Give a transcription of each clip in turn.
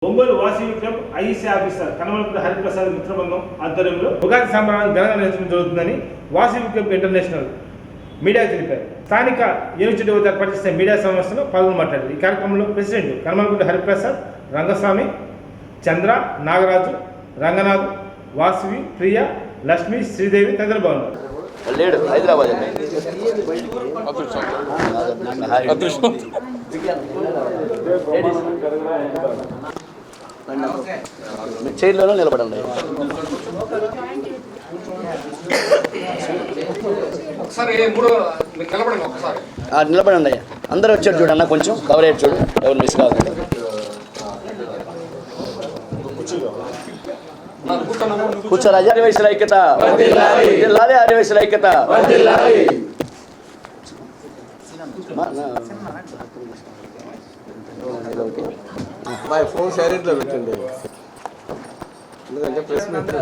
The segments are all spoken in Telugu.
Ongole Vasavi club IEC officer Kanamalapudi Hariprasad మిత్రబృందం ఆధ్వర్యంలో ఉగాది సంబరాలను ఘనంగా నిర్వహించడం జరుగుతుందని వాసవి క్లబ్ ఇంటర్నేషనల్ మీడియాకు తెలిపారు. స్థానిక యూనివర్సిటీ వద్ద పనిచేసే మీడియా సంస్థలో పాల్గొని మాట్లాడారు. ఈ కార్యక్రమంలో ప్రెసిడెంట్ కనమలపూడి హరిప్రసాద్, రంగస్వామి, చంద్ర, నాగరాజు, రంగనాథ్, వాసవి, ప్రియ, లక్ష్మి, శ్రీదేవి తదితరులు బాగున్నారు. హైదరాబాద్ చైర్లోనే నిలబడండి. నిలబడండి. అందరూ వచ్చాడు చూడన్న, కొంచెం కవరేజ్ చూడు, ఎవరు మిస్ కాకుండా. కూర్చోరాజు. ఆదివాసీల ఐక్యత, ఆదివాసీల ఐక్యత. ఫోన్ సైలెంట్లో పెట్టండి, ఎందుకంటే ప్రెస్ మీట్.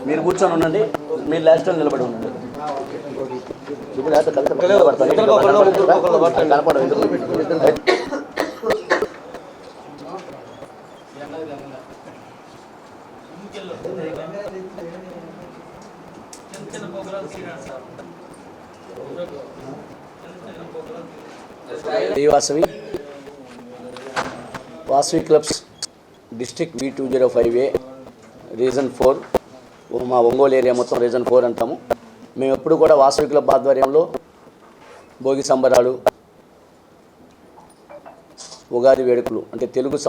మీరు కూర్చొని ఉండండి, మీరు లాస్ట్ టైం నిలబడి ఉండండి. Vasavi clubs district V205A reason 4, మా ఒంగోలు ఏరియా మొత్తం రీజన్ 4 అంటాము. మేము ఎప్పుడు కూడా వాసవి క్లబ్ ఆధ్వర్యంలో భోగి సంబరాలు, ఉగాది వేడుకలు, అంటే తెలుగుకు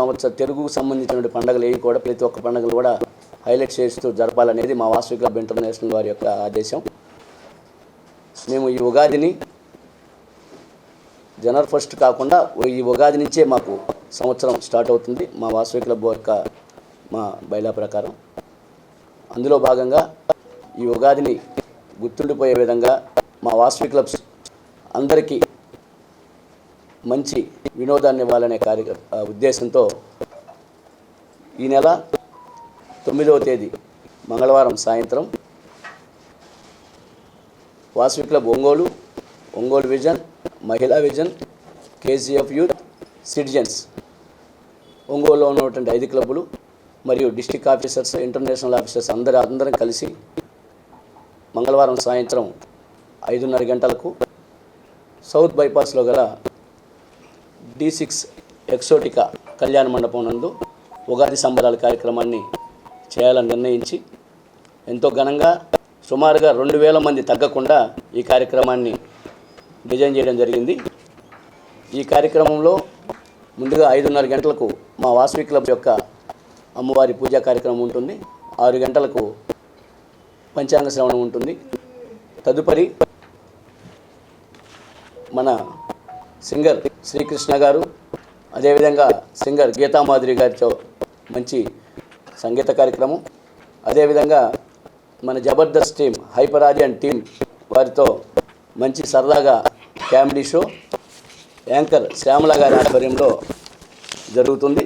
సంబంధించిన పండుగలు ఏవి కూడా ప్రతి ఒక్క పండుగలు కూడా హైలైట్ చేస్తూ జరపాలనేది మా వాసవి క్లబ్ ఇంటర్నేషనల్ వారి యొక్క ఆదేశం. మేము ఈ ఉగాదిని జనవరి 1 కాకుండా ఈ ఉగాది నుంచే మాకు సంవత్సరం స్టార్ట్ అవుతుంది మా వాసవి క్లబ్ యొక్క మా బైలా ప్రకారం. అందులో భాగంగా ఈ ఉగాదిని గుర్తుండిపోయే విధంగా మా వాసవి క్లబ్స్ అందరికీ మంచి వినోదాన్ని ఇవ్వాలనే ఉద్దేశంతో ఈ నెల 9వ తేదీ మంగళవారం సాయంత్రం వాసవి క్లబ్ ఒంగోలు విజన్, మహిళా విజన్, KCF యూత్, సిటిజన్స్, ఒంగోలులో ఉన్నటువంటి 5 క్లబ్బులు మరియు డిస్ట్రిక్ట్ ఆఫీసర్స్, ఇంటర్నేషనల్ ఆఫీసర్స్ అందరం కలిసి మంగళవారం సాయంత్రం 5:30 గంటలకు సౌత్ బైపాస్లో గల D6 ఎక్సోటికా కళ్యాణ మండపం నందు ఉగాది సంబరాల కార్యక్రమాన్ని చేయాలని నిర్ణయించి ఎంతో ఘనంగా సుమారుగా 2000 మంది తగ్గకుండా ఈ కార్యక్రమాన్ని డిజైన్ చేయడం జరిగింది. ఈ కార్యక్రమంలో ముందుగా 5:30 గంటలకు మా వాసవి క్లబ్ యొక్క అమ్మవారి పూజా కార్యక్రమం ఉంటుంది. 6 గంటలకు పంచాంగ శ్రవణం ఉంటుంది. తదుపరి మన సింగర్ శ్రీకృష్ణ గారు, అదేవిధంగా సింగర్ గీతామాధురి గారితో మంచి సంగీత కార్యక్రమం, అదేవిధంగా మన Jabardasth team, hyper Aryan team వారితో మంచి సరదాగా కామెడీ షో యాంకర్ శ్యామల గారి ఆధ్వర్యంలో జరుగుతుంది.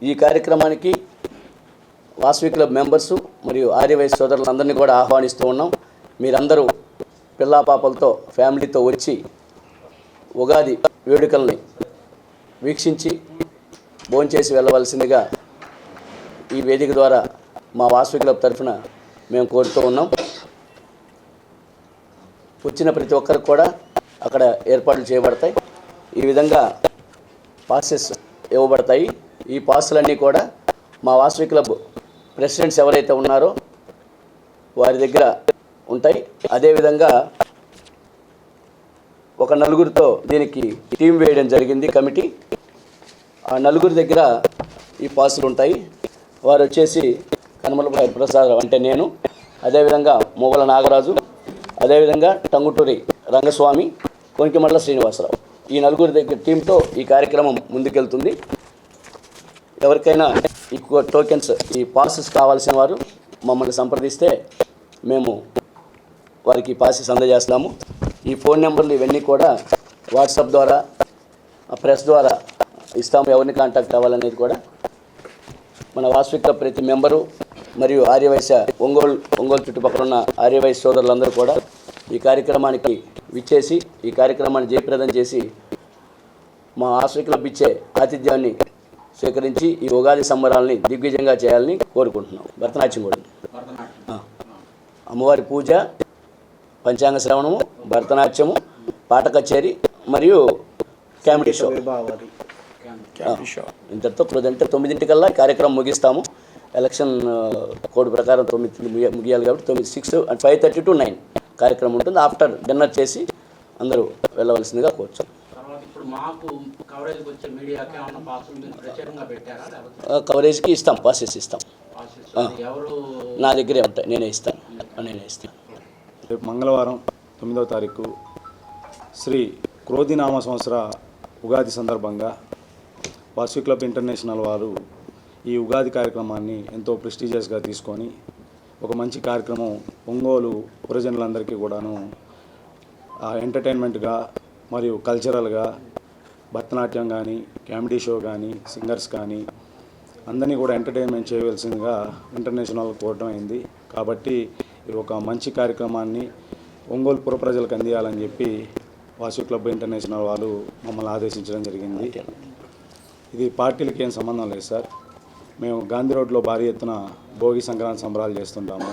ఈ కార్యక్రమానికి వాసవి క్లబ్ మెంబర్సు మరియు ఆర్యవైశ్య సోదరులందరినీ కూడా ఆహ్వానిస్తూ ఉన్నాం. మీరందరూ పిల్లాపాపలతో ఫ్యామిలీతో వచ్చి ఉగాది వేడుకల్ని వీక్షించి భోంచేసి వెళ్ళవలసిందిగా ఈ వేదిక ద్వారా మా వాసవి క్లబ్ తరఫున మేము కోరుతూ ఉన్నాం. వచ్చిన ప్రతి ఒక్కరికి కూడా అక్కడ ఏర్పాట్లు చేయబడతాయి. ఈ విధంగా పాసెస్ ఇవ్వబడతాయి. ఈ పాసులన్నీ కూడా మా వాసవి క్లబ్ ప్రెసిడెంట్స్ ఎవరైతే ఉన్నారో వారి దగ్గర ఉంటాయి. అదేవిధంగా ఒక 4గురితో దీనికి టీం వేయడం జరిగింది కమిటీ. ఆ 4గురి దగ్గర ఈ పాసులు ఉంటాయి. వారు వచ్చేసి కనమలపూడి హరిప్రసాద్ అంటే నేను, అదేవిధంగా మూవల నాగరాజు, అదేవిధంగా టంగుటూరి రంగస్వామి, కొనికిమట్ల శ్రీనివాసరావు. ఈ నలుగురి దగ్గర టీంతో ఈ కార్యక్రమం ముందుకెళ్తుంది. ఎవరికైనా ఈ టోకెన్స్, ఈ పాసెస్ కావాల్సిన వారు మమ్మల్ని సంప్రదిస్తే మేము వారికి పాసెస్ అందజేస్తాము. ఈ ఫోన్ నెంబర్లు ఇవన్నీ కూడా వాట్సాప్ ద్వారా, ప్రెస్ ద్వారా ఇస్తాము. ఎవరిని కాంటాక్ట్ అవ్వాలనేది కూడా మన వాసవి క్లబ్ ప్రతి మెంబరు మరియు ఆర్యవైశ్య ఒంగోలు చుట్టుపక్కల ఉన్న ఆర్యవైశ్య సోదరులందరూ కూడా ఈ కార్యక్రమానికి విచ్చేసి ఈ కార్యక్రమాన్ని జయప్రదం చేసి మా వాసవి క్లబ్ ఇచ్చే ఆతిథ్యాన్ని స్వీకరించి ఈ ఉగాది సంబరాలని దిగ్విజయంగా చేయాలని కోరుకుంటున్నాం. భరతనాట్యం కూడా అమ్మవారి పూజ, పంచాంగ శ్రవణము, భరతనాట్యము, పాట కచేరీ మరియు కామెడీ షో. ఇంతటితో అంటే 9 కార్యక్రమం ముగిస్తాము. ఎలక్షన్ కోడ్ ప్రకారం 9 ముగియాలి కాబట్టి 6 and 5:30 to 9 కార్యక్రమం ఉంటుంది. ఆఫ్టర్ డిన్నర్ చేసి అందరూ వెళ్ళవలసిందిగా కోరుచు. కవరేజ్కి ఇస్తాం, పాసెస్ ఇస్తాం. నా దగ్గరే ఉంటాయి, నేనే ఇస్తాను. రేపు మంగళవారం 9వ తారీఖు శ్రీ క్రోధినామ సంవత్సర ఉగాది సందర్భంగా వాసవి క్లబ్ ఇంటర్నేషనల్ వారు ఈ ఉగాది కార్యక్రమాన్ని ఎంతో ప్రెస్టీజియస్గా తీసుకొని ఒక మంచి కార్యక్రమం ఒంగోలు పురజనులందరికీ కూడాను ఎంటర్టైన్మెంట్గా మరియు కల్చరల్గా భరతనాట్యం కానీ, కామెడీ షో కానీ, సింగర్స్ కానీ అందరినీ కూడా ఎంటర్టైన్మెంట్ చేయవలసిందిగా ఇంటర్నేషనల్ కోరడం అయింది. కాబట్టి ఒక మంచి కార్యక్రమాన్ని ఒంగోలు పుర ప్రజలకు అందియాలని చెప్పి వాసవి క్లబ్ ఇంటర్నేషనల్ వాళ్ళు మమ్మల్ని ఆదేశించడం జరిగింది. ఇది పార్టీలకి ఏం సంబంధం లేదు సార్. మేము గాంధీ రోడ్లో భారీ ఎత్తున భోగి సంక్రాంతి సంబరాలు చేస్తుంటాము,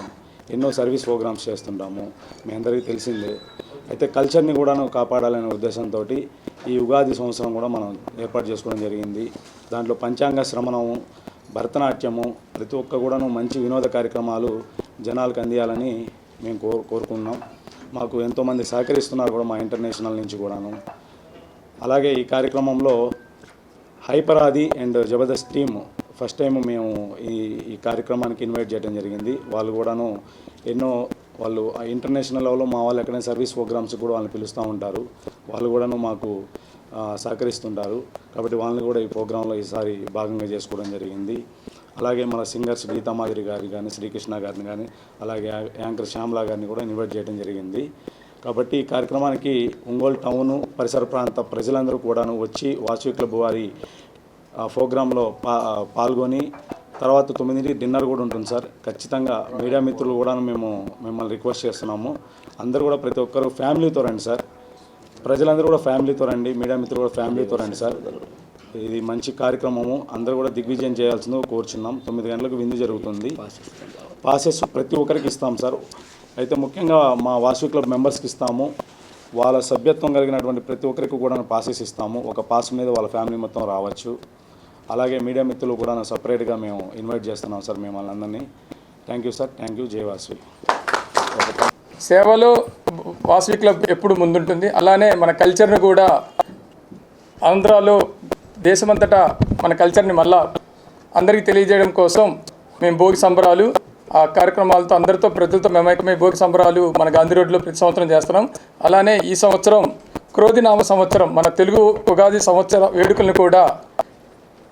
ఎన్నో సర్వీస్ ప్రోగ్రామ్స్ చేస్తుంటాము, మీ అందరికీ తెలిసిందే. అయితే కల్చర్ని కూడాను కాపాడాలనే ఉద్దేశంతో ఈ ఉగాది సంవత్సరం కూడా మనం ఏర్పాటు చేసుకోవడం జరిగింది. దాంట్లో పంచాంగ శ్రవణము, భరతనాట్యము, ప్రతి ఒక్క కూడాను మంచి వినోద కార్యక్రమాలు జనాలకు అందియాలని మేము కోరుకున్నాం. మాకు ఎంతోమంది సహకరిస్తున్నారు కూడా మా ఇంటర్నేషనల్ నుంచి కూడాను. అలాగే ఈ కార్యక్రమంలో హైపర్ ఆది and Jabardasth team first time మేము ఈ కార్యక్రమానికి ఇన్వైట్ చేయడం జరిగింది. వాళ్ళు కూడాను వాళ్ళు ఇంటర్నేషనల్ లెవెల్లో మా వాళ్ళు ఎక్కడైనా సర్వీస్ ప్రోగ్రామ్స్ కూడా వాళ్ళని పిలుస్తూ ఉంటారు. వాళ్ళు కూడాను మాకు సహకరిస్తుంటారు. కాబట్టి వాళ్ళని కూడా ఈ ప్రోగ్రాంలో ఈసారి భాగంగా చేసుకోవడం జరిగింది. అలాగే మన సింగర్స్ గీతామాధురి గారిని కానీ, శ్రీకృష్ణ గారిని కానీ, అలాగే యాంకర్ శ్యామలా గారిని కూడా ఇన్వైట్ చేయడం జరిగింది. కాబట్టి ఈ కార్యక్రమానికి ఒంగోలు టౌను పరిసర ప్రాంత ప్రజలందరూ కూడాను వచ్చి వాసవి క్లబ్ వారి ప్రోగ్రాంలో పాల్గొని తర్వాత 9 డిన్నర్ కూడా ఉంటుంది సార్. ఖచ్చితంగా మీడియా మిత్రులు కూడా మేము మిమ్మల్ని రిక్వెస్ట్ చేస్తున్నాము. అందరూ కూడా ప్రతి ఒక్కరు ఫ్యామిలీతో రండి సార్. ప్రజలందరూ కూడా ఫ్యామిలీతో రండి, మీడియా మిత్రులు కూడా ఫ్యామిలీతో రండి సార్. ఇది మంచి కార్యక్రమము, అందరూ కూడా దిగ్విజయం చేయాల్సిందో కోరుచున్నాం. 9 గంటలకు విందు జరుగుతుంది. పాసెస్ ప్రతి ఒక్కరికి ఇస్తాం సార్. అయితే ముఖ్యంగా మా వాసవి క్లబ్ మెంబర్స్కి ఇస్తాము. వాళ్ళ సభ్యత్వం కలిగినటువంటి ప్రతి ఒక్కరికి కూడా పాసెస్ ఇస్తాము. ఒక పాస్ మీద వాళ్ళ ఫ్యామిలీ మొత్తం రావచ్చు. అలాగే మీడియా మిత్రులు కూడా సపరేట్గా మేము ఇన్వైట్ చేస్తున్నాం సార్ మిమ్మల్ని అందరినీ. Thank you sir. Thank you. జై వాసవి. సేవలో వాసవి క్లబ్ ఎప్పుడు ముందుంటుంది. అలానే మన కల్చర్ని కూడా ఆంధ్రాలో దేశమంతటా మన కల్చర్ని మళ్ళా అందరికీ తెలియజేయడం కోసం మేము భోగి సంబరాలు ఆ కార్యక్రమాలతో అందరితో ప్రజలతో మేమైకమై భోగి సంబరాలు మన గాంధీ రోడ్లో ప్రతి సంవత్సరం చేస్తున్నాం. అలానే ఈ సంవత్సరం క్రోధినామ సంవత్సరం మన తెలుగు ఉగాది సంవత్సర వేడుకలను కూడా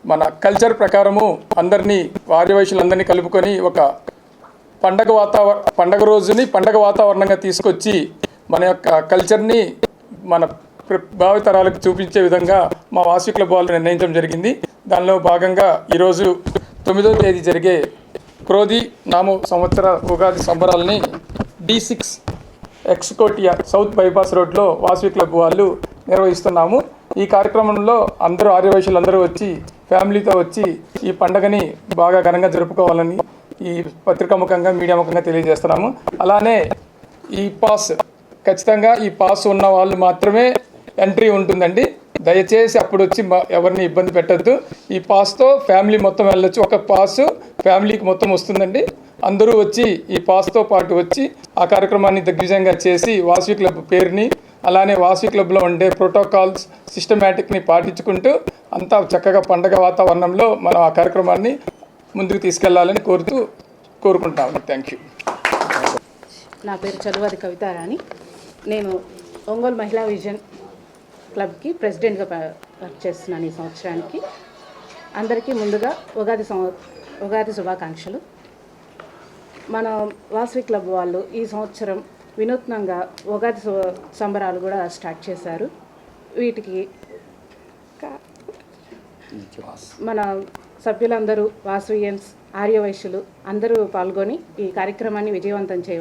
మన కల్చర్ ప్రకారము అందరినీ ఆర్యవైశ్యులందరినీ కలుపుకొని ఒక పండగ రోజుని పండగ వాతావరణంగా తీసుకొచ్చి మన యొక్క కల్చర్ని మన భావితరాలకు చూపించే విధంగా మా వాసవి క్లబ్ వాళ్ళు నిర్ణయించడం జరిగింది. దానిలో భాగంగా ఈరోజు 9వ తేదీ జరిగే క్రోధి నామ సంవత్సర ఉగాది సంబరాలని D6 ఎక్స్కోటియా సౌత్ బైపాస్ రోడ్లో వాసవి క్లబ్ వాళ్ళు నిర్వహిస్తున్నాము. ఈ కార్యక్రమంలో అందరూ ఆర్యవైశ్యులందరూ వచ్చి ఫ్యామిలీతో వచ్చి ఈ పండుగని బాగా ఘనంగా జరుపుకోవాలని ఈ పత్రికాముఖంగా మీడియాముఖంగా తెలియజేస్తున్నాము. అలానే ఈ పాస్ ఖచ్చితంగా ఈ పాస్ ఉన్న వాళ్ళు మాత్రమే ఎంట్రీ ఉంటుందండి. దయచేసి అప్పుడు వచ్చి ఎవరిని ఇబ్బంది పెట్టద్దు. ఈ పాస్తో ఫ్యామిలీ మొత్తం వెళ్ళొచ్చు. ఒక పాసు ఫ్యామిలీకి మొత్తం వస్తుందండి. అందరూ వచ్చి ఈ పాస్తో పాటు వచ్చి ఆ కార్యక్రమాన్ని దిగ్విజయంగా చేసి వాసవి క్లబ్ పేరుని అలానే వాసవి క్లబ్లో ఉండే ప్రోటోకాల్స్ సిస్టమేటిక్ని పాటించుకుంటూ అంతా చక్కగా పండగ వాతావరణంలో మనం ఆ కార్యక్రమాన్ని ముందుకు తీసుకెళ్లాలని కోరుకుంటాము. Thank you. నా పేరు చలువాది కవితారాణి. నేను ఒంగోలు మహిళా విజన్ క్లబ్కి ప్రెసిడెంట్గా వర్క్ చేస్తున్నాను ఈ సంవత్సరానికి. అందరికీ ముందుగా ఉగాది శుభాకాంక్షలు. మన వాసవి క్లబ్ వాళ్ళు ఈ సంవత్సరం వినూత్నంగా ఉగాది సంబరాలు కూడా స్టార్ట్ చేశారు. వీటికి మన సభ్యులందరూ వాసవియన్స్, ఆర్యవైశ్యులు అందరూ పాల్గొని ఈ కార్యక్రమాన్ని విజయవంతం చేయవచ్చు.